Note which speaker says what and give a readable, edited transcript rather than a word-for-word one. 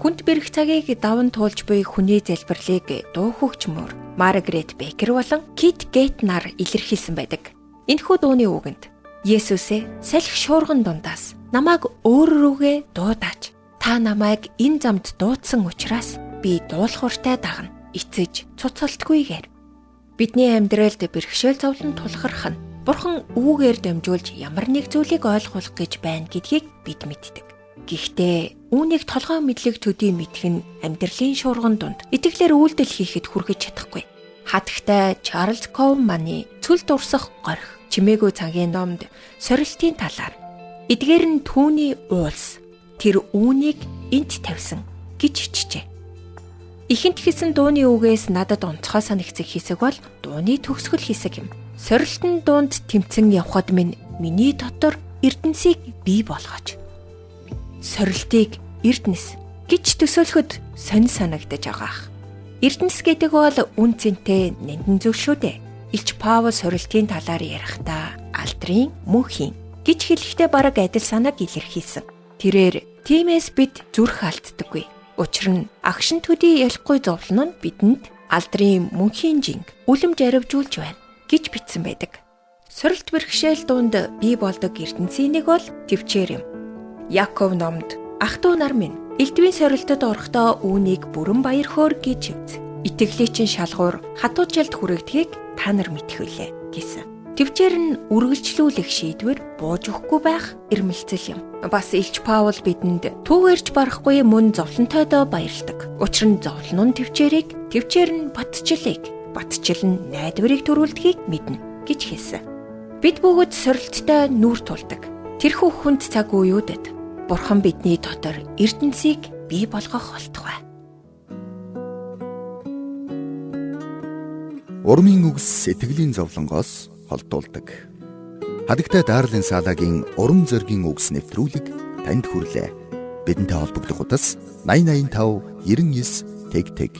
Speaker 1: Хүнд бэрх цагийг даван туулж буй хүний залбирлыг дуу хөгжмөр Маргарет Бекер болон Кит Гейт нар илэрхийлсэн байдаг. Энэхүү дууны үгэнд Есүсээ салхи шуурган дундаас намайг өөр рүүгээ дуудаач. Та намайг энэ замд дуудсан учраас би дуулууртай дагна. Эцэж цуцалтгүйгээр. Бидний амьдралд бэрхшээл зовлон тулгарх нь Бурхан үүгээр дамжуулж ямар нэг зүйлийг ойлгуулах гэж байна гэдгийг бид мэддэг. Гэхдээ үүнийг толгой мэдлэг төдий мэдэх нь амьдралын шуурган дунд итгэлээр үйлдэл хийхэд хүргэж чадахгүй. Хатагтай Чарлз Коуманы цүл дурсах горих чимээгүй цагийн номд сорилтын талаар эдгээр нь түүний уулс тэр үүнийг энт тавьсан гэж хичжээ. Ихэнт хийсэн дууны үгээс надад онцгой санагдсан хэсэг бол дууны төгсгөл хэсэг юм. Сорилтын дуунд тэмцэн явхад миний дотор эрдэнсийг бий болгооч. Сорилтыг эрдэнэс гэж төсөөлөхөд сонь санагдаж байгаа. Эрдэнэс гэдэг бол үн цэнтэй нандин зүйл шүү дээ. Илч Паул сорилтын талаар ярихдаа алдрын мөнхийн гэж хэлэхдээ бараг адил санааг илэрхийлсэн. Тэрээр тиймээс бид зүрх алддаггүй. Учир нь агшин төдий ялахгүй зовлон нь бидэнд алдрын мөнхийн жинг үлэм жаривжуулж байна гэж бичсэн байдаг. Сорилт бэрхшээл дунд бий болдог эрдэнсийн нэг бол төвчээр юм. Яков номд ах トゥ нар минь элдвийн сорилтод орохдоо үүнийг бүрэн баяр хөөр гэж хэвз. Итгэлийн чин шалгуур хатуу жилд хүрэгдгийг та нар мэдхүлээ гэсэн. Төвчээр нь үргэлжлүүлэх шийдвэр бууж өгөхгүй байх ирмэлцэл юм. Бас Илч Паул бидэнд түүгээрч барахгүй мөн зовлонтойдоо баярладаг. Учир нь зовлон нь төвчээрийг, төвчээр нь батчлалыг, батчил нь найдварыг төрүүлдгийг мэднэ гэж хэлсэн. Бид бүгд сорилттой нүүр тулдаг. Тэрхүү хүнд цаг үеүүдэд Бурхан бидний дотор эрдэнсийг бий болгох болтугай.
Speaker 2: Урмын үгс сэтгэлийн зовлонгоос холдуулдаг. Хадагтай Дарлин Салагийн урам зоригийн үгс нэвтрүүлэг танд хүрлээ. Бидэнтэй холбогдох утас 8085 99 тэг тэг